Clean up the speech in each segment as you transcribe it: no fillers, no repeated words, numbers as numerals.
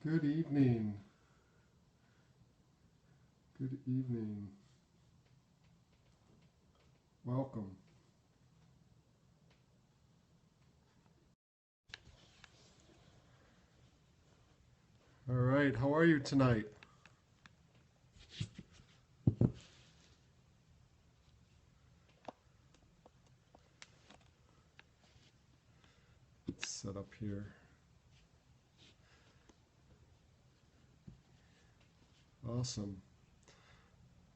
Good evening. Good evening. Welcome. All right, how are you tonight? Let's set up here. Awesome.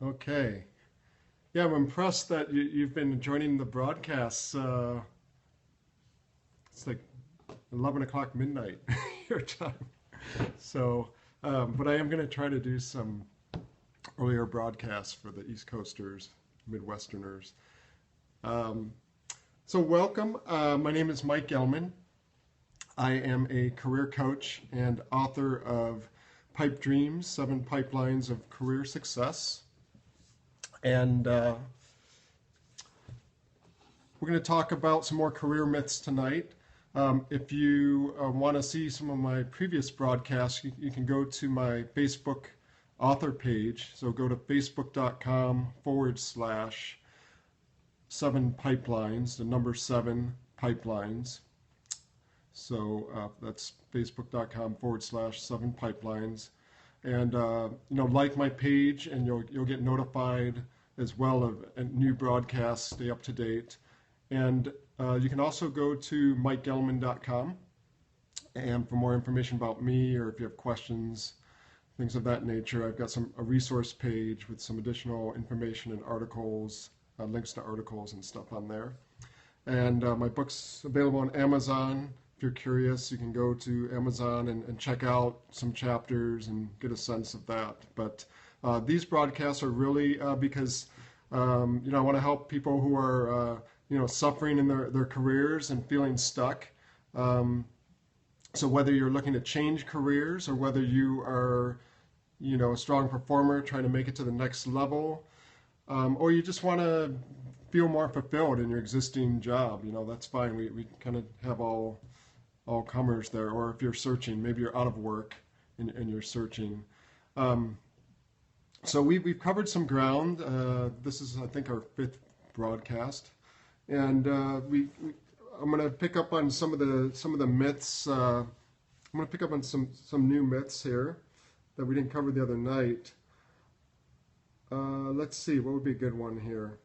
Okay. Yeah, I'm impressed that you've been joining the broadcasts. It's like 11 o'clock midnight your time. So, but I am going to try to do some earlier broadcasts for the East Coasters, Midwesterners. So welcome. My name is Mike Gelman. I am a career coach and author of Pipe Dreams, 7 Pipelines of Career Success. And we're going to talk about some more career myths tonight. If you want to see some of my previous broadcasts, you can go to my Facebook author page. So go to facebook.com/7 pipelines, the number 7 pipelines. So that's facebook.com/7 pipelines. And like my page, and you'll get notified as well of new broadcasts, stay up to date. And you can also go to mikegelman.com and for more information about me, or if you have questions, things of that nature. I've got a resource page with some additional information and articles, links to articles and stuff on there. And my book's available on Amazon. If you're curious, you can go to Amazon and check out some chapters and get a sense of that. But these broadcasts are really because I want to help people who are suffering in their careers and feeling stuck. So whether you're looking to change careers, or whether you are a strong performer trying to make it to the next level, or you just want to feel more fulfilled in your existing job, that's fine. We kind of have all comers there. Or if you're searching, maybe you're out of work and you're searching. So we've covered some ground. This is, I think, our 5th broadcast, and I'm going to pick up on some of the myths. I'm going to pick up on some new myths here that we didn't cover the other night. Let's see, what would be a good one here?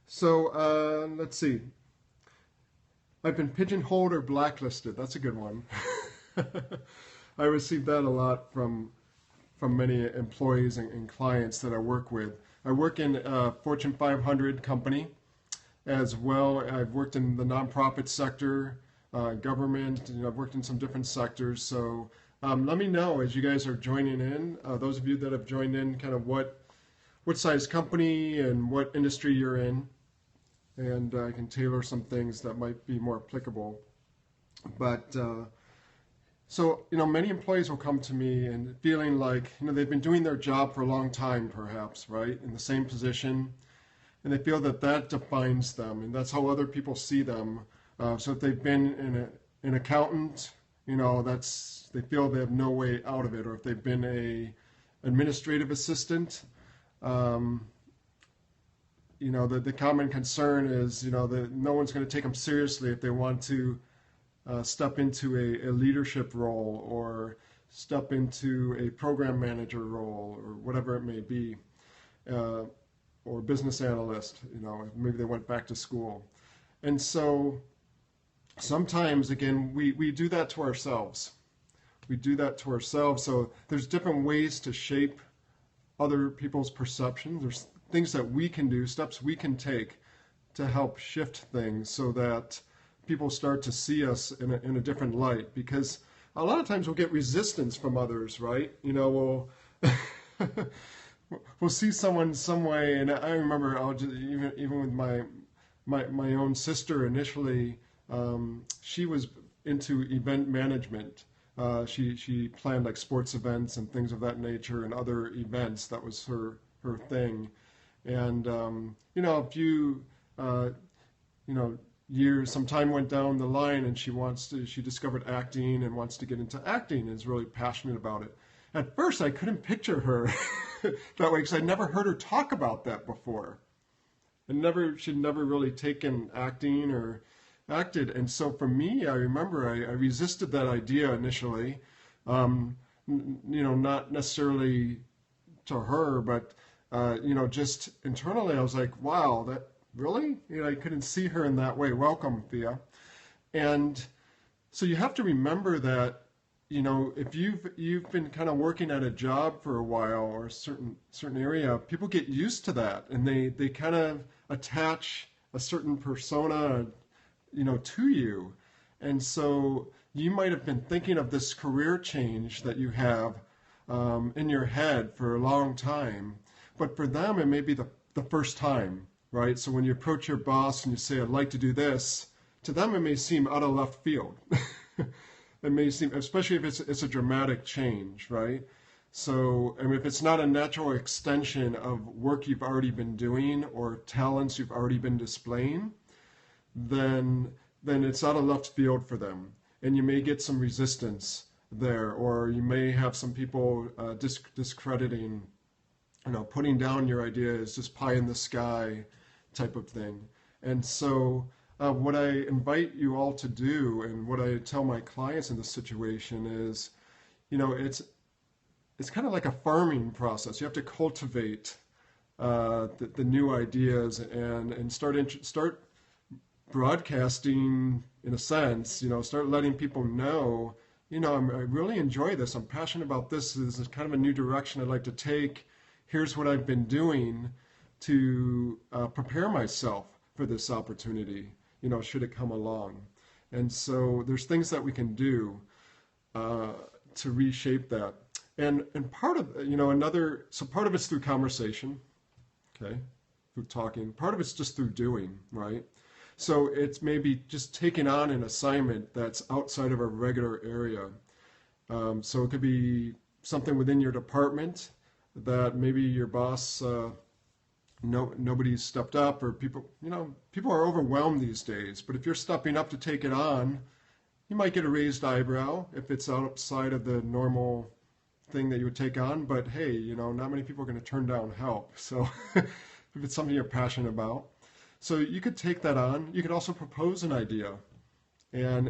So let's see. I've been pigeonholed or blacklisted. That's a good one. I received that a lot from many employees and clients that I work with. I work in a Fortune 500 company as well. I've worked in the nonprofit sector, government. I've worked in some different sectors. So let me know as you guys are joining in. Those of you that have joined in, kind of what size company and what industry you're in. And I can tailor some things that might be more applicable. But so many employees will come to me and feeling like they've been doing their job for a long time, perhaps, right, in the same position, and they feel that defines them, and that's how other people see them. So if they've been an accountant, they feel they have no way out of it. Or if they've been a administrative assistant. The common concern is, that no one's going to take them seriously if they want to step into a leadership role, or step into a program manager role, or whatever it may be, or business analyst, maybe they went back to school. And so sometimes, again, we do that to ourselves. We do that to ourselves. So there's different ways to shape other people's perceptions. There's things that we can do, steps we can take to help shift things so that people start to see us in a different light. Because a lot of times we'll get resistance from others, right? We'll we'll see someone some way, and I remember even with my own sister initially, she was into event management. She planned like sports events and things of that nature and other events. That was her thing. And if you some time went down the line, and she discovered acting and wants to get into acting and is really passionate about it. At first, I couldn't picture her that way because I'd never heard her talk about that before. She'd never really taken acting or acted. And so for me, I remember I resisted that idea initially. Not necessarily to her, but just internally, I was like, wow, that really? I couldn't see her in that way. Welcome, Thea. And so you have to remember that, if you've been kind of working at a job for a while or a certain area, people get used to that, and they kind of attach a certain persona, to you. And so you might have been thinking of this career change that you have in your head for a long time, but for them it may be the first time, right? So when you approach your boss and you say, I'd like to do this, to them it may seem out of left field. It may seem, especially if it's a dramatic change, right? So, if it's not a natural extension of work you've already been doing or talents you've already been displaying, then it's out of left field for them. And you may get some resistance there, or you may have some people discrediting, putting down your idea as just pie in the sky type of thing. And so what I invite you all to do, and what I tell my clients in this situation is, it's kind of like a farming process. You have to cultivate the new ideas and start broadcasting, in a sense, start letting people know, I really enjoy this. I'm passionate about this. This is kind of a new direction I'd like to take. Here's what I've been doing to prepare myself for this opportunity, should it come along. And so there's things that we can do to reshape that. And part of, part of it's through conversation, okay, through talking. Part of it's just through doing, right? So it's maybe just taking on an assignment that's outside of a regular area. So it could be something within your department that maybe your boss, nobody's stepped up, or people are overwhelmed these days. But if you're stepping up to take it on, you might get a raised eyebrow if it's outside of the normal thing that you would take on. But hey, not many people are going to turn down help. So if it's something you're passionate about. So you could take that on. You could also propose an idea. And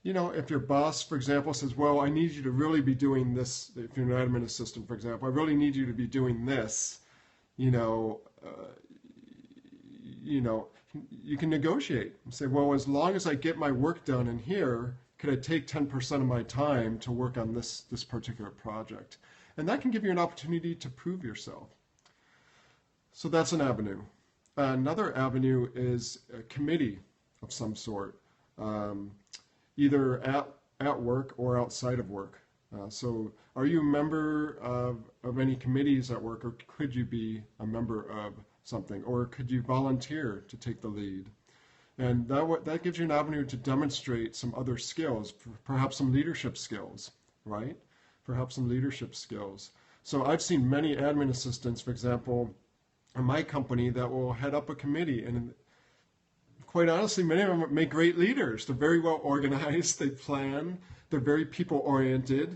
if your boss, for example, says, well, I need you to really be doing this, if you're an admin assistant, for example, I really need you to be doing this, you can negotiate and say, well, as long as I get my work done in here, could I take 10% of my time to work on this particular project? And that can give you an opportunity to prove yourself. So that's an avenue. Another avenue is a committee of some sort, either at work or outside of work. So are you a member of any committees at work, or could you be a member of something, or could you volunteer to take the lead? And that gives you an avenue to demonstrate some other skills, perhaps some leadership skills, right? Perhaps some leadership skills. So I've seen many admin assistants, for example, in my company that will head up a committee, and quite honestly, many of them make great leaders. They're very well organized, they plan, they're very people-oriented,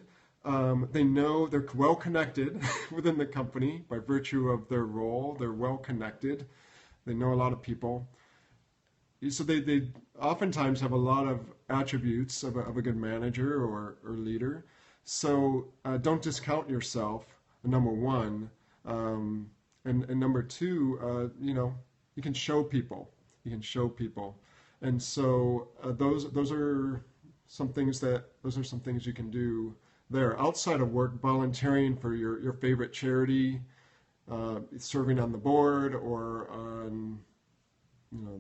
they know they're well connected within the company by virtue of their role. They're well connected, they know a lot of people. So they oftentimes have a lot of attributes of a good manager or leader. So don't discount yourself, number one. And number two, you can show people. You can show people. And so those are some things you can do there. Outside of work, volunteering for your favorite charity, serving on the board, or on,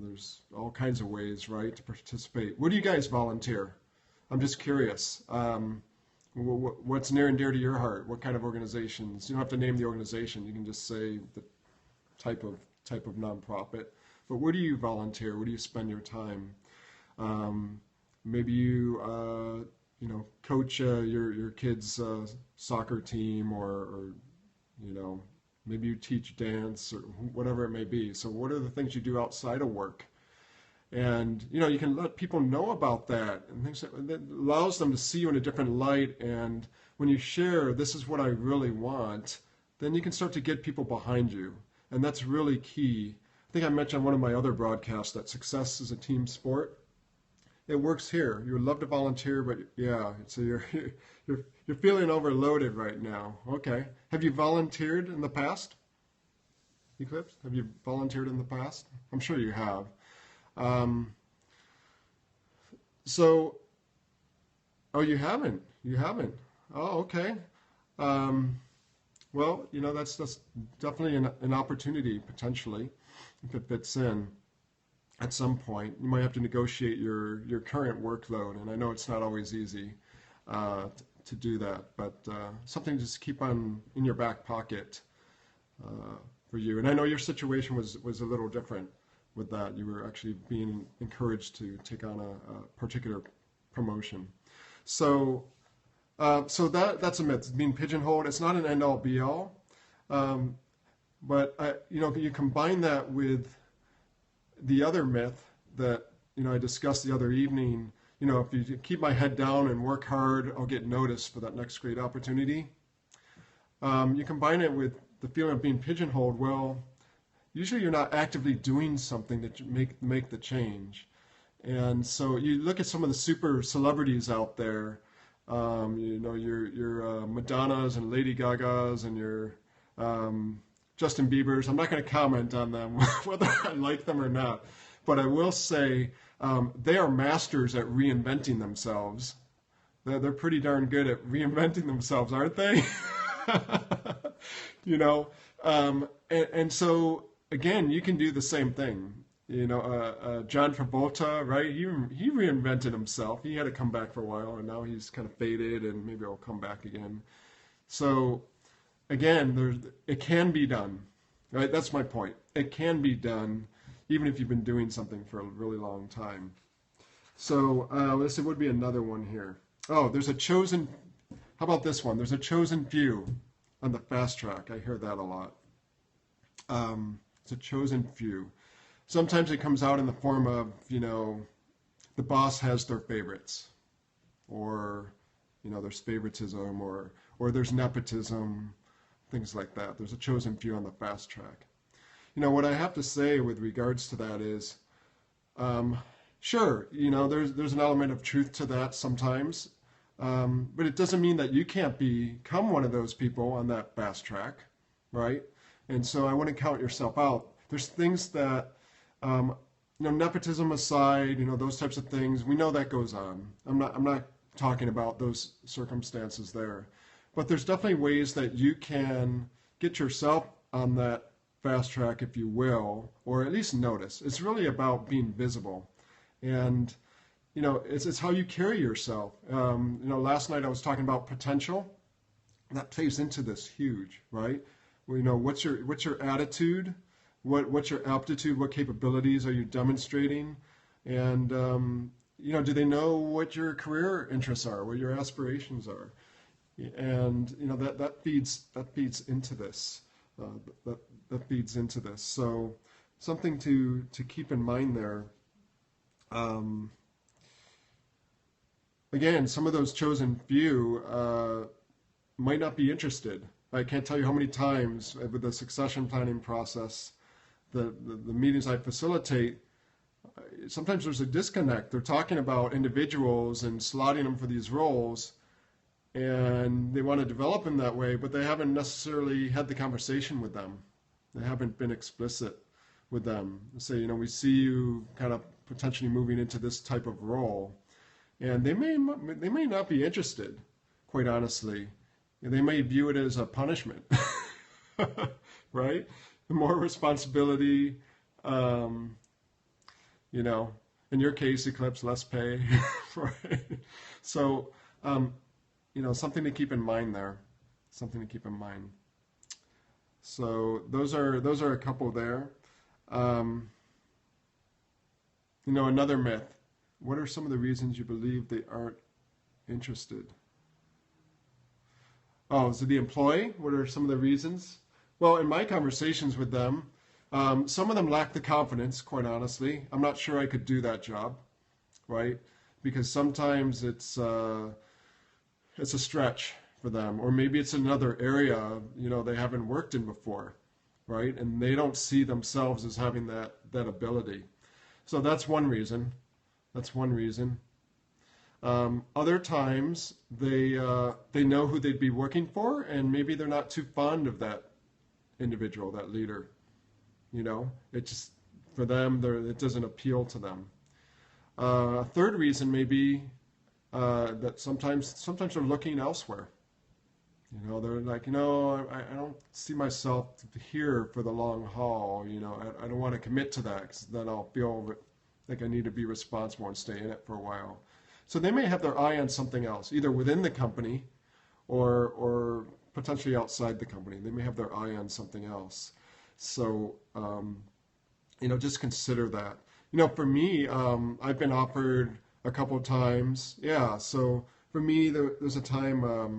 there's all kinds of ways, right, to participate. What do you guys volunteer? I'm just curious. What's near and dear to your heart? What kind of organizations? You don't have to name the organization. You can just say the type of nonprofit. But where do you volunteer? Where do you spend your time? Maybe you coach your kids' soccer team, or maybe you teach dance, or whatever it may be. So what are the things you do outside of work? And you can let people know about that, and things that allows them to see you in a different light. And when you share, this is what I really want, then you can start to get people behind you, and that's really key. I think I mentioned on one of my other broadcasts that success is a team sport. It works here. You would love to volunteer, but yeah, so you're feeling overloaded right now. Okay. Have you volunteered in the past? Eclipse? Have you volunteered in the past? I'm sure you have. So, oh, you haven't. You haven't. Oh, okay. Well, that's definitely an opportunity potentially if it fits in. At some point, you might have to negotiate your current workload, and I know it's not always easy to do that, but something to just keep on in your back pocket for you. And I know your situation was a little different with that. You were actually being encouraged to take on a particular promotion. So that's a myth. Being pigeonholed, it's not an end-all be-all, but you combine that with the other myth that I discussed the other evening. If you keep my head down and work hard, I'll get noticed for that next great opportunity. You combine it with the feeling of being pigeonholed. Well, usually you're not actively doing something that make the change. And so you look at some of the super celebrities out there. Your Madonnas and Lady Gagas and your Justin Bieber's. I'm not going to comment on them, whether I like them or not, but I will say they are masters at reinventing themselves. They're pretty darn good at reinventing themselves, aren't they? And so again, you can do the same thing. John Travolta, right? He reinvented himself. He had to come back for a while, and now he's kind of faded, and maybe he'll come back again. So again, it can be done, right? That's my point. It can be done, even if you've been doing something for a really long time. So let's see, what would be another one here? Oh, how about this one? There's a chosen few on the fast track. I hear that a lot. It's a chosen few. Sometimes it comes out in the form of, the boss has their favorites, or, there's favoritism, or there's nepotism, things like that. There's a chosen few on the fast track. What I have to say with regards to that is, sure, there's an element of truth to that sometimes, but it doesn't mean that you can't become one of those people on that fast track, right? And so I wouldn't count yourself out. There's things that, nepotism aside, those types of things, we know that goes on. I'm not talking about those circumstances there. But there's definitely ways that you can get yourself on that fast track, if you will, or at least notice. It's really about being visible. And, it's how you carry yourself. Last night I was talking about potential. That plays into this huge, right? What's your attitude? What's your aptitude? What capabilities are you demonstrating? And, do they know what your career interests are, what your aspirations are? And that feeds into this. That feeds into this. So something to keep in mind there. Again, some of those chosen few might not be interested. I can't tell you how many times with the succession planning process, the meetings I facilitate, sometimes there's a disconnect. They're talking about individuals and slotting them for these roles, and they want to develop in that way, but they haven't necessarily had the conversation with them. They haven't been explicit with them. Say, we see you kind of potentially moving into this type of role, and they may not be interested, quite honestly. They may view it as a punishment, right? More responsibility, in your case, Eclipse, less pay, right? So, something to keep in mind there. Something to keep in mind. So those are a couple there. Another myth. What are some of the reasons you believe they aren't interested? Oh, so the employee, what are some of the reasons? Well, in my conversations with them, Some of them lack the confidence, quite honestly. I'm not sure I could do that job, right? Because sometimes it's a stretch for them, or maybe it's another area, they haven't worked in before, right? And they don't see themselves as having that ability. So that's one reason. That's one reason. Other times they know who they'd be working for, and maybe they're not too fond of that individual, that leader. It just, for them, it doesn't appeal to them. A third reason may be that sometimes they're looking elsewhere. They're like, I don't see myself here for the long haul. I don't want to commit to that, because then I'll feel like I need to be responsible and stay in it for a while. So they may have their eye on something else, either within the company or potentially outside the company. They may have their eye on something else. So, just consider that. For me, I've been offered a couple of times. Yeah, so for me, there's a time, a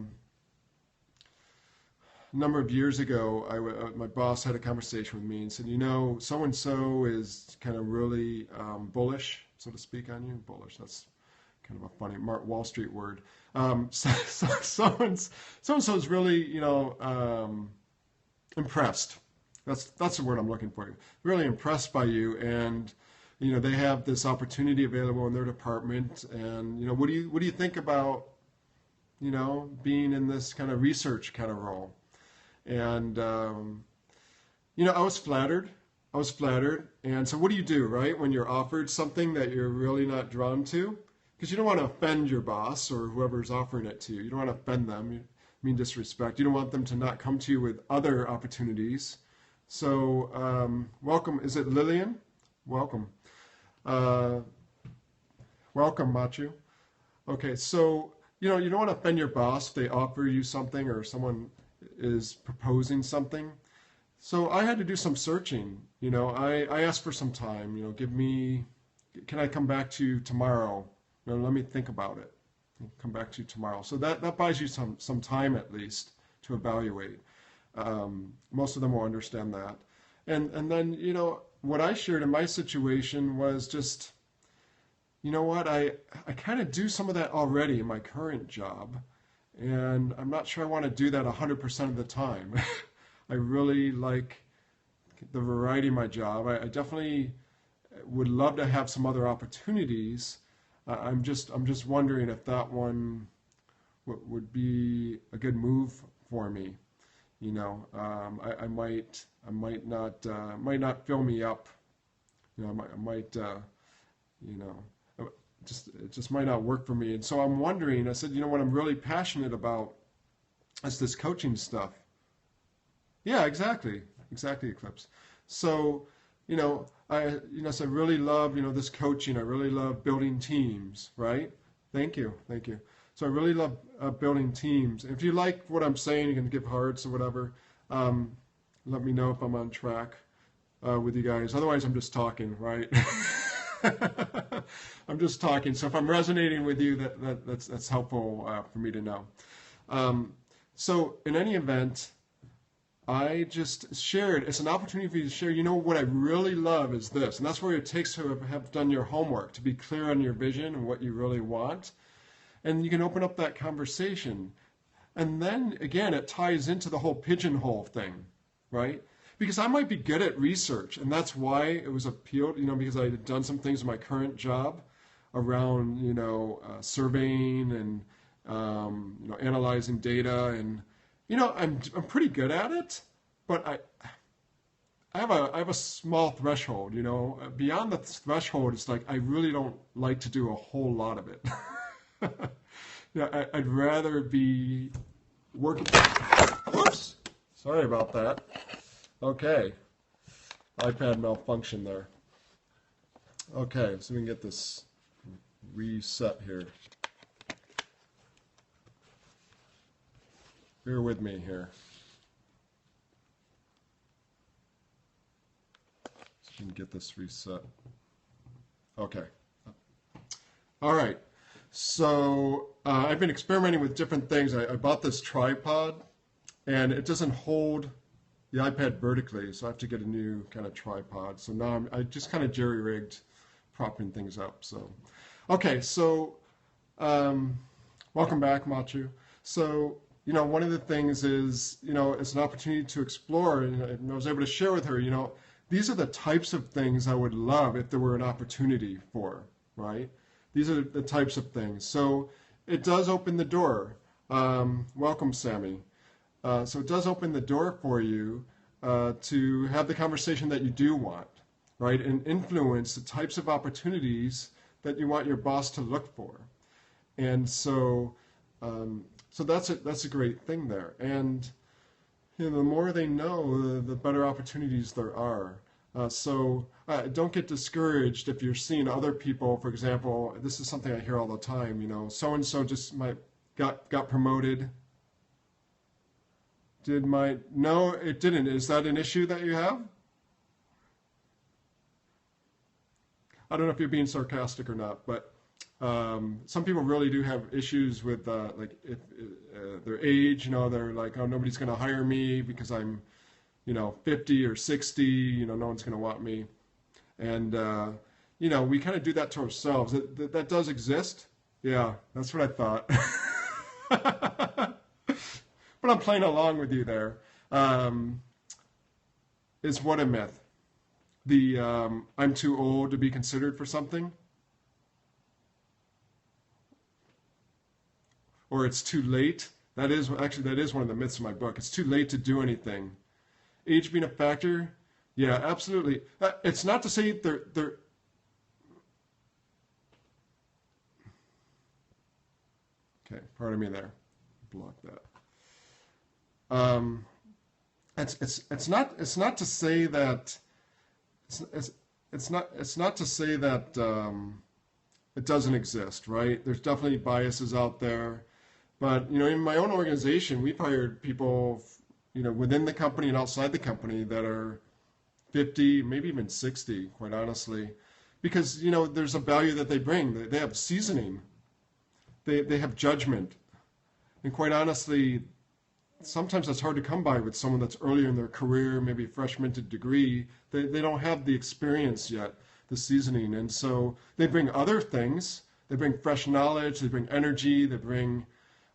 number of years ago, my boss had a conversation with me and said, so-and-so is kind of really bullish, so to speak, on you. Bullish, that's kind of a funny Wall Street word. So-and-so is really, impressed. That's the word I'm looking for. Really impressed by you, and they have this opportunity available in their department. And what do you think about being in this kind of research kind of role? And I was flattered. And so what do you do, right, when you're offered something that you're really not drawn to? Because you don't want to offend your boss or whoever's offering it to you. You don't want to offend them. You mean disrespect. You don't want them to not come to you with other opportunities. So welcome. Is it Lillian? Welcome. Welcome, Machu. Okay, so you don't want to offend your boss if they offer you something or someone is proposing something. So I had to do some searching. I asked for some time. Can I come back to you tomorrow? Let me think about it. Come back to you tomorrow. So that buys you some time at least to evaluate. Most of them will understand that. And then, what I shared in my situation was just, I kind of do some of that already in my current job. And I'm not sure I want to do that 100% of the time. I really like the variety of my job. I definitely would love to have some other opportunities. I'm just wondering if that one would be a good move for me. I might not fill me up. It just might not work for me. And so I'm wondering. I said, what I'm really passionate about is this coaching stuff. Yeah, exactly, Eclipse. So, so I really love, this coaching. I really love building teams, right? Thank you. So I really love building teams. If you like what I'm saying, you can give hearts or whatever. Let me know if I'm on track with you guys. Otherwise, I'm just talking, right? I'm just talking. So if I'm resonating with you, that's helpful for me to know. So in any event, I just shared. It's an opportunity for you to share. What I really love is this, and that's where it takes to have done your homework, to be clear on your vision and what you really want. And you can open up that conversation. And then, again, it ties into the whole pigeonhole thing, right? Because I might be good at research, and that's why it was appealed, because I had done some things in my current job around, surveying and, analyzing data. And, I'm pretty good at it, but I have a small threshold, Beyond the threshold, it's like I really don't like to do a whole lot of it. I'd rather be working. Whoops! Sorry about that. Okay. iPad malfunction there. Okay, so we can get this reset here. Bear with me here. So we can get this reset. Okay. All right. So I've been experimenting with different things. I bought this tripod, and it doesn't hold, the iPad vertically, so I have to get a new kind of tripod. So now I just kind of jerry-rigged propping things up. So, okay, so welcome back, Machu. So, one of the things is, it's an opportunity to explore, and I was able to share with her, these are the types of things I would love if there were an opportunity for, right? These are the types of things. So it does open the door. Welcome, Sammy. So it does open the door for you to have the conversation that you do want, right? And influence the types of opportunities that you want your boss to look for. And so that's a great thing there. And the more they know, the better opportunities there are. So don't get discouraged if you're seeing other people. For example, this is something I hear all the time. So and so just got promoted. No, it didn't. Is that an issue that you have? I don't know if you're being sarcastic or not, but some people really do have issues with if their age. They're like, oh, nobody's going to hire me because I'm 50 or 60. No one's going to want me. And we kind of do that to ourselves. That does exist. Yeah, that's what I thought. But I'm playing along with you there. Is what a myth? The I'm too old to be considered for something? Or it's too late? That is one of the myths in my book. It's too late to do anything. Age being a factor? Yeah, absolutely. It's not to say they're okay, pardon me there. Block that. It's not to say that it doesn't exist, right? There's definitely biases out there, but in my own organization, we've hired people, within the company and outside the company that are 50, maybe even 60, quite honestly, because there's a value that they bring. They have seasoning, they have judgment, and quite honestly, sometimes that's hard to come by with someone that's earlier in their career, maybe fresh minted degree. They don't have the experience yet, the seasoning. And so they bring other things. They bring fresh knowledge. They bring energy. They bring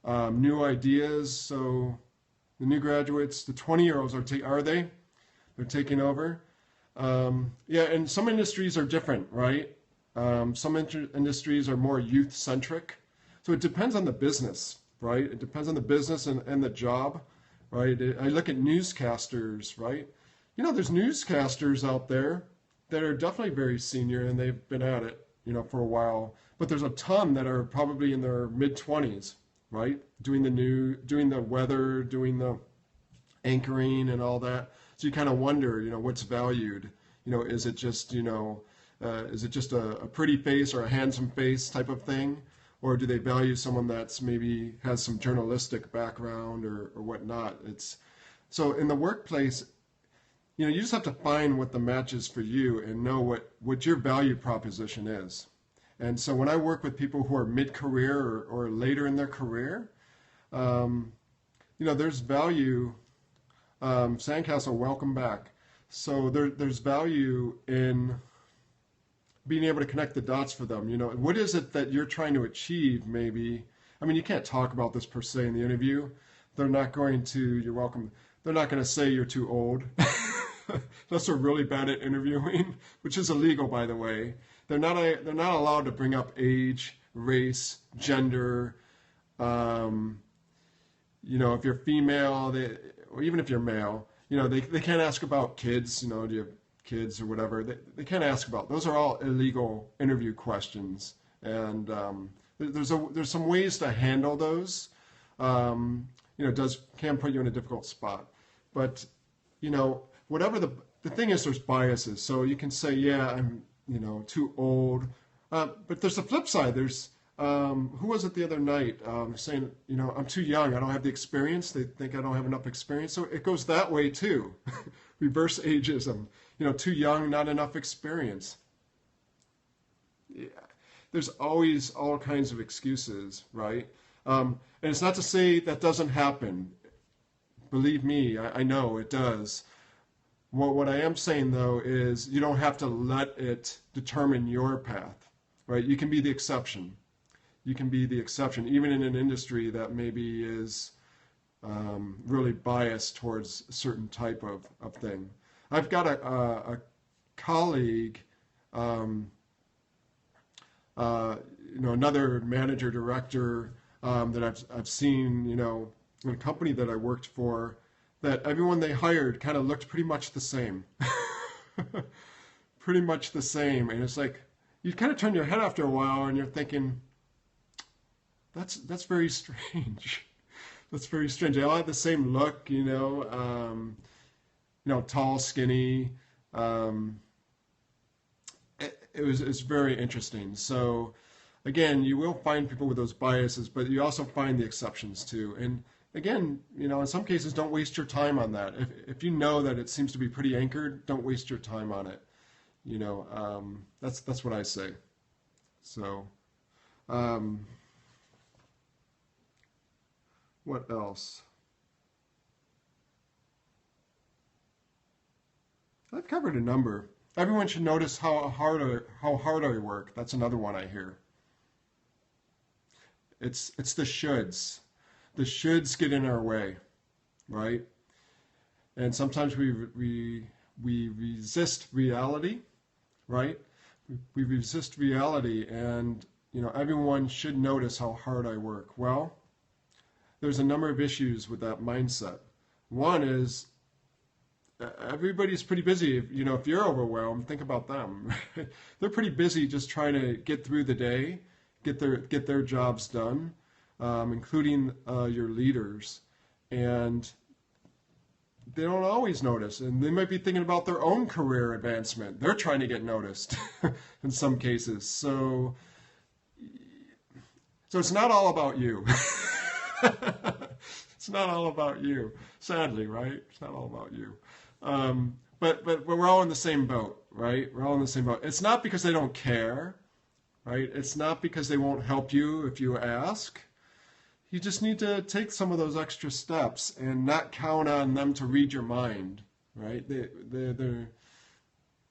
new ideas. So the new graduates, the 20-year-olds are they? They're taking over. Yeah, and some industries are different, right? Some industries are more youth-centric. So it depends on the business. Right? It depends on the business and the job, right? I look at newscasters, right? There's newscasters out there that are definitely very senior and they've been at it, for a while. But there's a ton that are probably in their mid-20s, right? Doing the weather, doing the anchoring and all that. So you kind of wonder, what's valued? Is it just, a pretty face or a handsome face type of thing? Or do they value someone that's maybe has some journalistic background or whatnot? So in the workplace, you just have to find what the match is for you and know what your value proposition is. And so when I work with people who are mid-career or later in their career, there's value. Sandcastle, welcome back. So there's value in being able to connect the dots for them. What is it that you're trying to achieve, maybe? I mean, you can't talk about this per se in the interview. They're not going to, you're welcome, they're not going to say you're too old. Unless they're really bad at interviewing, which is illegal, by the way. They're not allowed to bring up age, race, gender. If you're female, or even if you're male, they can't ask about kids. Do you have kids or whatever? They can't ask about. Those are all illegal interview questions, and there's some ways to handle those. Can put you in a difficult spot, but whatever the thing is, there's biases. So you can say, yeah, I'm too old, but there's the flip side. There's who was it the other night saying, I'm too young, I don't have the experience. They think I don't have enough experience. So it goes that way too. Reverse ageism. Too young, not enough experience. Yeah. There's always all kinds of excuses, right? And it's not to say that doesn't happen. Believe me, I know it does. What I am saying though is you don't have to let it determine your path, right? You can be the exception. You can be the exception, even in an industry that maybe is really biased towards a certain type of thing. I've got a colleague, another manager director that I've seen, in a company that I worked for, that everyone they hired kind of looked pretty much the same. Pretty much the same. And it's like, you kind of turn your head after a while and you're thinking, that's very strange. That's very strange. They all have the same look, tall, skinny. It's very interesting. So again, you will find people with those biases, but you also find the exceptions too. And again, in some cases, don't waste your time on that. If you know that it seems to be pretty anchored, don't waste your time on it. That's what I say. So, what else? I've covered a number. Everyone should notice how hard I work. That's another one I hear. It's the shoulds. The shoulds get in our way, right? And sometimes we resist reality, right? We resist reality, and everyone should notice how hard I work. Well, there's a number of issues with that mindset. One is everybody's pretty busy. If you're overwhelmed, think about them. They're pretty busy just trying to get through the day, get their jobs done, including your leaders, and they don't always notice, and they might be thinking about their own career advancement. They're trying to get noticed in some cases. So it's not all about you. It's not all about you, sadly, right? It's not all about you. But we're all in the same boat, right? We're all in the same boat. It's not because they don't care, right? It's not because they won't help you if you ask. You just need to take some of those extra steps and not count on them to read your mind, right? They're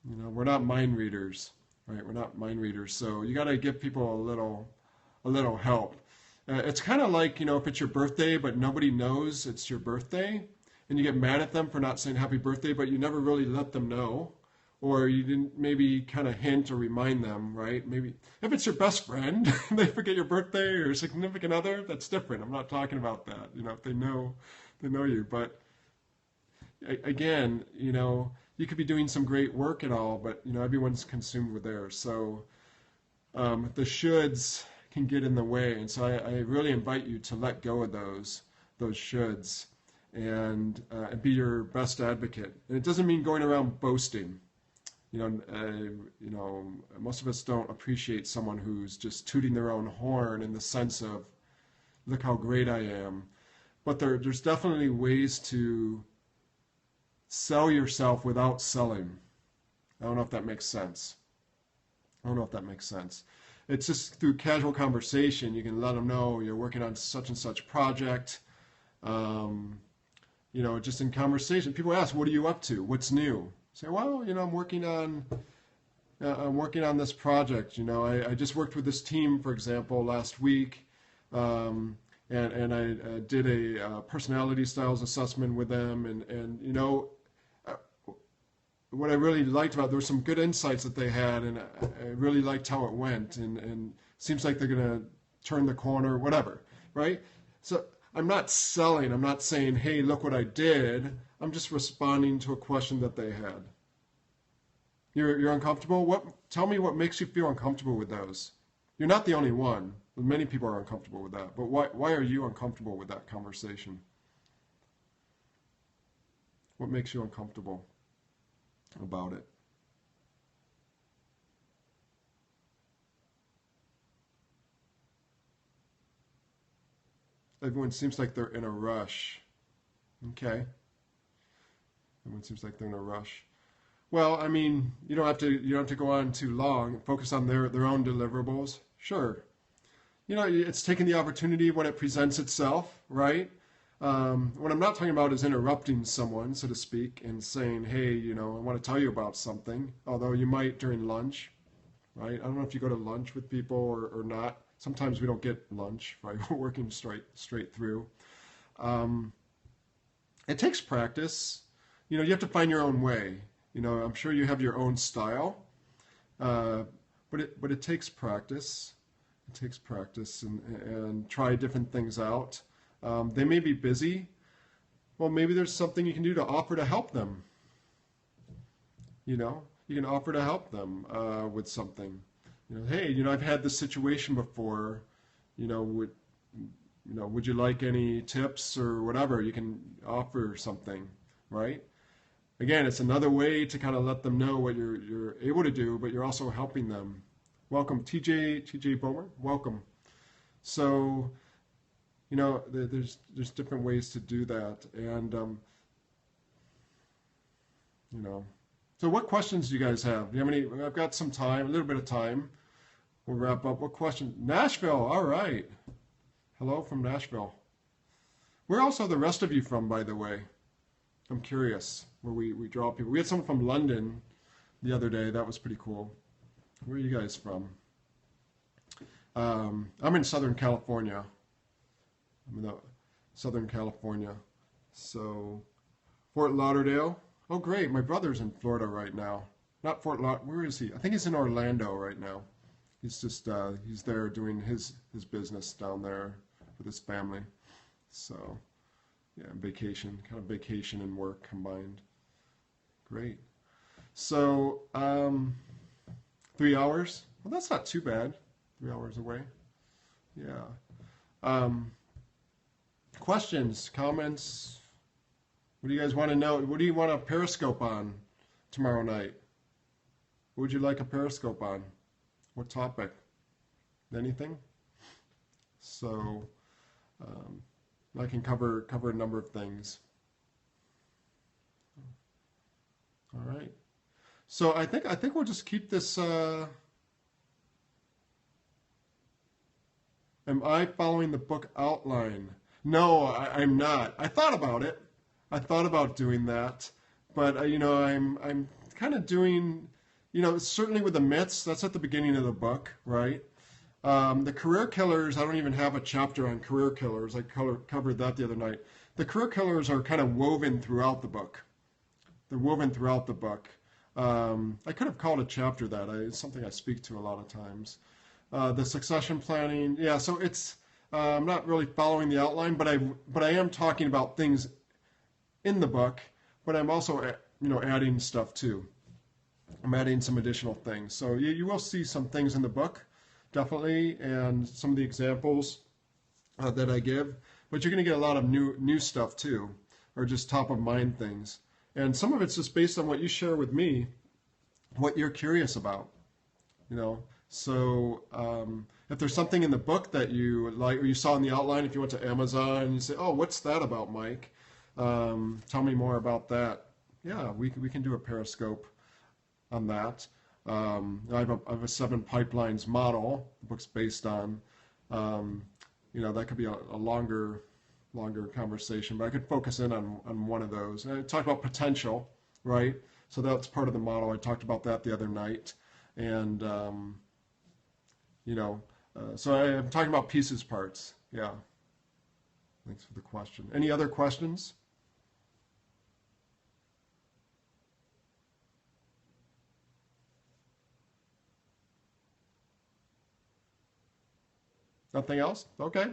we're not mind readers, right? We're not mind readers. So you got to give people a little help. It's kind of like, if it's your birthday, but nobody knows it's your birthday, and you get mad at them for not saying happy birthday, but you never really let them know, or you didn't maybe kind of hint or remind them, right? Maybe if it's your best friend, they forget your birthday, or significant other, that's different. I'm not talking about that. If they know you. But again, you could be doing some great work and all, but everyone's consumed with theirs. So the shoulds can get in the way, and so I really invite you to let go of those shoulds and be your best advocate. And it doesn't mean going around boasting. Most of us don't appreciate someone who's just tooting their own horn in the sense of, look how great I am. But there's definitely ways to sell yourself without selling. I don't know if that makes sense. It's just through casual conversation, you can let them know you're working on such and such project. Just in conversation, people ask, "What are you up to? What's new?" Say, "Well, I'm working on this project. I just worked with this team, for example, last week, and I did a personality styles assessment with them, and what I really liked about, there were some good insights that they had, and I really liked how it went, and seems like they're going to turn the corner, whatever, right?" So I'm not selling. I'm not saying, "Hey, look what I did." I'm just responding to a question that they had. You're uncomfortable? Tell me what makes you feel uncomfortable with those. You're not the only one. Many people are uncomfortable with that. But why are you uncomfortable with that conversation? What makes you uncomfortable about it? Everyone seems like they're in a rush. Okay. Everyone seems like they're in a rush. Well, you don't have to go on too long. Focus on their own deliverables. Sure. It's taking the opportunity when it presents itself, right? What I'm not talking about is interrupting someone, so to speak, and saying, hey, I want to tell you about something, although you might during lunch, right? I don't know if you go to lunch with people or not. Sometimes we don't get lunch, right? We're working straight through. It takes practice. You have to find your own way. I'm sure you have your own style, but it takes practice. It takes practice and try different things out. They may be busy. Well, maybe there's something you can do to offer to help them. You can offer to help them with something. Hey, I've had this situation before. Would you like any tips or whatever? You can offer something, right? Again, it's another way to kind of let them know what you're able to do, but you're also helping them. Welcome, TJ Bomer. Welcome. So, there's different ways to do that, and So, what questions do you guys have? Do you have any? I've got some time, a little bit of time. We'll wrap up. What question? Nashville. All right. Hello from Nashville. Where else are the rest of you from, by the way? I'm curious where we draw people. We had someone from London the other day. That was pretty cool. Where are you guys from? I'm in Southern California. I'm in Southern California. So, Fort Lauderdale. Oh, great. My brother's in Florida right now. Not Fort Lauderdale. Where is he? I think he's in Orlando right now. He's just, he's there doing his business down there with his family. So, yeah, vacation, kind of vacation and work combined. Great. So, 3 hours. Well, that's not too bad. 3 hours away. Yeah. Questions, comments? What do you guys want to know? What do you want a Periscope on tomorrow night? What would you like a Periscope on? What topic? Anything? So, I can cover a number of things. All right. So I think we'll just keep this. Am I following the book outline? No, I'm not. I thought about it. I thought about doing that, but I'm kind of doing, certainly with the myths. That's at the beginning of the book, right? The career killers. I don't even have a chapter on career killers. I covered that the other night. The career killers are kind of woven throughout the book. They're woven throughout the book. I could have called a chapter that. It's something I speak to a lot of times. The succession planning. Yeah, so it's I'm not really following the outline, but I am talking about things in the book, but I'm also adding stuff too. I'm adding some additional things. So you will see some things in the book, definitely, and some of the examples that I give. But you're going to get a lot of new stuff too, or just top of mind things. And some of it's just based on what you share with me, what you're curious about. So if there's something in the book that you like, or you saw in the outline, if you went to Amazon and you say, "Oh, what's that about, Mike? Tell me more about that." Yeah, we can do a Periscope on that. I have a 7 pipelines model the book's based on. That could be a longer conversation, but I could focus in on one of those. And I talked about potential, right? So that's part of the model. I talked about that the other night, and so I'm talking about pieces, parts. Yeah. Thanks for the question. Any other questions? Nothing else? Okay.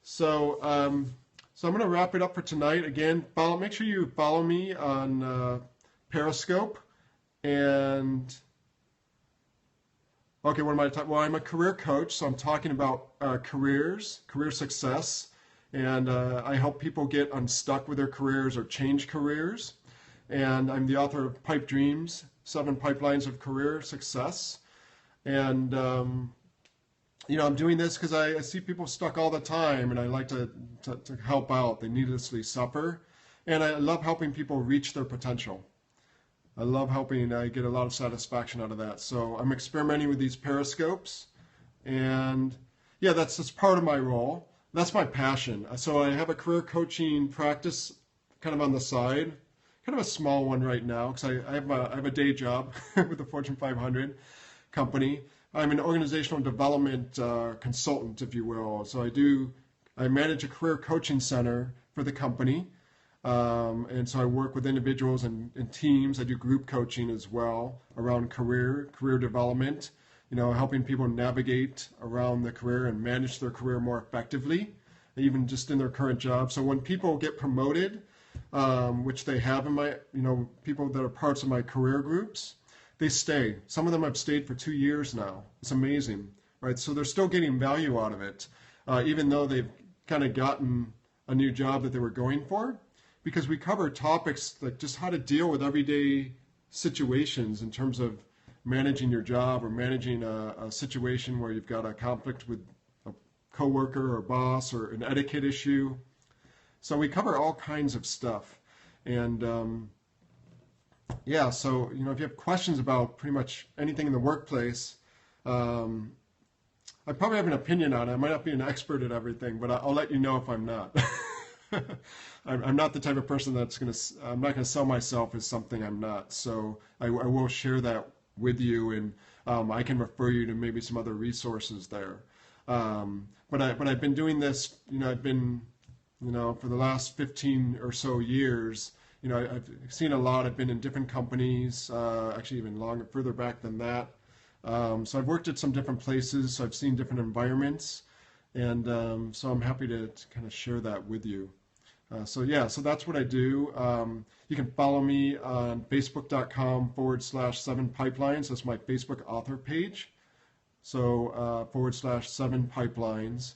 So, so I'm going to wrap it up for tonight. Again, make sure you follow me on Periscope. And okay, what am I talking? Well, I'm a career coach, so I'm talking about career success, and I help people get unstuck with their careers or change careers. And I'm the author of Pipe Dreams: 7 Pipelines of Career Success. And I'm doing this because I see people stuck all the time, and I like to help out. They needlessly suffer, and I love helping people reach their potential. I love helping. I get a lot of satisfaction out of that. So I'm experimenting with these periscopes, and yeah, that's just part of my role. That's my passion. So I have a career coaching practice kind of on the side, kind of a small one right now because I have a day job with the Fortune 500 company. I'm an organizational development consultant, if you will. So I manage a career coaching center for the company. And so I work with individuals and teams. I do group coaching as well around career development, helping people navigate around the career and manage their career more effectively, even just in their current job. So when people get promoted, which they have in my, people that are parts of my career groups, they stay. Some of them have stayed for 2 years now. It's amazing, right? So they're still getting value out of it, even though they've kind of gotten a new job that they were going for, because we cover topics like just how to deal with everyday situations in terms of managing your job or managing a situation where you've got a conflict with a coworker or boss or an etiquette issue. So we cover all kinds of stuff. And yeah, so if you have questions about pretty much anything in the workplace, I probably have an opinion on it. I might not be an expert at everything, but I'll let you know if I'm not. I'm not the type of person I'm not going to sell myself as something I'm not. So I will share that with you, and I can refer you to maybe some other resources there. But I've been doing this, I've been, for the last 15 or so years, I've seen a lot. I've been in different companies, actually even further back than that. So I've worked at some different places, so I've seen different environments, and so I'm happy to kind of share that with you. So that's what I do. You can follow me on facebook.com/7pipelines. That's my Facebook author page. So /7pipelines,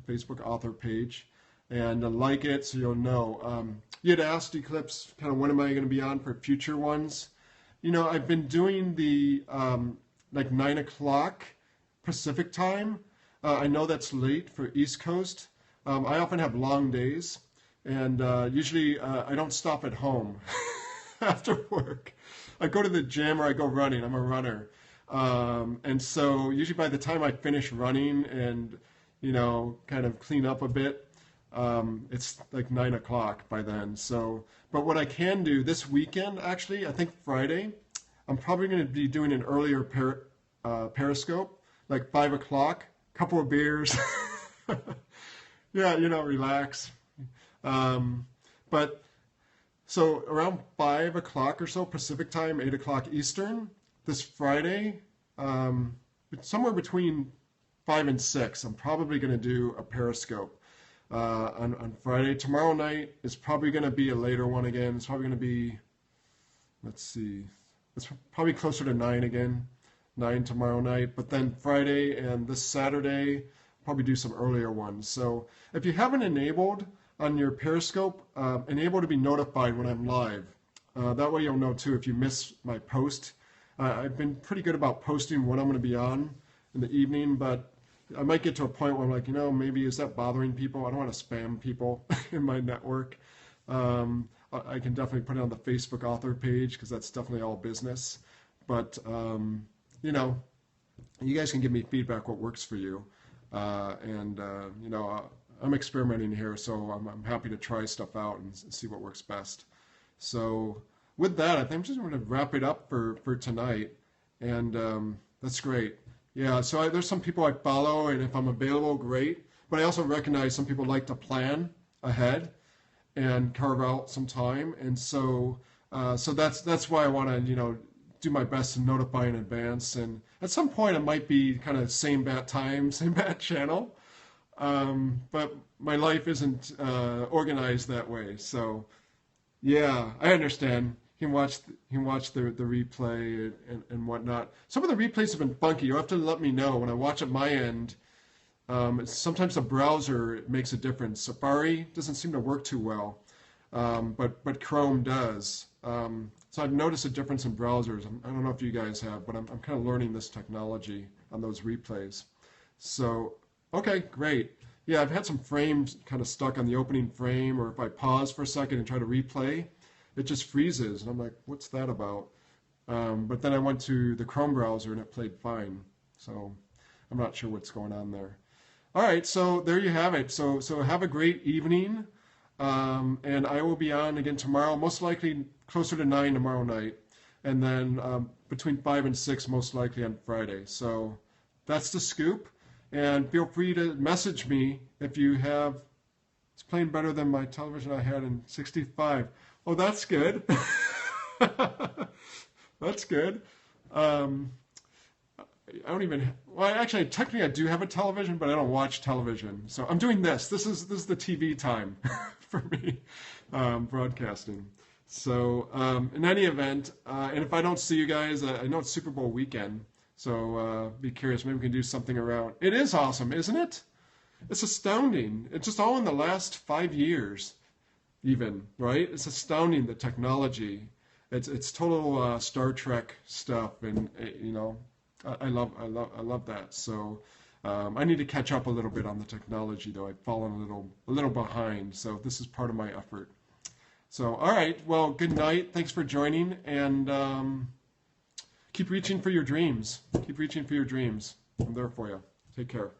Facebook author page. And like it so you'll know. You had asked Eclipse, kind of when am I going to be on for future ones? I've been doing the like 9 o'clock Pacific time. I know that's late for East Coast. I often have long days. And usually I don't stop at home after work. I go to the gym or I go running. I'm a runner. And so usually by the time I finish running and, kind of clean up a bit, it's like 9 o'clock by then. So, but what I can do this weekend, actually, I think Friday, I'm probably going to be doing an earlier Periscope, like 5 o'clock, couple of beers. Yeah, relax. But so around 5 o'clock or so Pacific time, 8 o'clock Eastern, this Friday, somewhere between 5 and 6, I'm probably going to do a Periscope on Friday. Tomorrow night is probably going to be a later one again. It's probably going to be, let's see, it's probably closer to 9 again, 9 tomorrow night. But then Friday and this Saturday, probably do some earlier ones. So if you haven't enabled on your Periscope, enable to be notified when I'm live. That way you'll know too if you miss my post. I've been pretty good about posting when I'm going to be on in the evening, but I might get to a point where I'm like, maybe is that bothering people? I don't want to spam people in my network. I can definitely put it on the Facebook author page because that's definitely all business. But, you guys can give me feedback what works for you. I'm experimenting here, so I'm happy to try stuff out and see what works best. So with that, I think I'm just going to wrap it up for tonight, and that's great. Yeah, so there's some people I follow, and if I'm available, great. But I also recognize some people like to plan ahead and carve out some time, and so that's why I want to do my best to notify in advance. And at some point, it might be kind of same bat time, same bat channel. But my life isn't organized that way. So, yeah, I understand. You can watch the replay and whatnot. Some of the replays have been funky. You'll have to let me know. When I watch at my end, sometimes the browser makes a difference. Safari doesn't seem to work too well, but Chrome does. So I've noticed a difference in browsers. I don't know if you guys have, but I'm kind of learning this technology on those replays. So, okay, great. Yeah, I've had some frames kind of stuck on the opening frame, or if I pause for a second and try to replay, it just freezes. And I'm like, what's that about? But then I went to the Chrome browser and it played fine. So I'm not sure what's going on there. All right, so there you have it. So have a great evening, and I will be on again tomorrow, most likely closer to 9 tomorrow night, and then between 5 and 6 most likely on Friday. So that's the scoop, and feel free to message me if you have. It's playing better than my television I had in '65. Oh, that's good. That's good. I don't even. Well, actually, technically, I do have a television, but I don't watch television. So I'm doing this. This is the TV time for me, broadcasting. So in any event, and if I don't see you guys, I know it's Super Bowl weekend. So be curious. Maybe we can do something around. It is awesome, isn't it? It's astounding. It's just all in the last 5 years, even, right? It's astounding, the technology. It's total Star Trek stuff, and you know. I love that. So I need to catch up a little bit on the technology, though. I've fallen a little behind. So this is part of my effort. So all right. Well, good night. Thanks for joining, and keep reaching for your dreams. Keep reaching for your dreams. I'm there for you. Take care.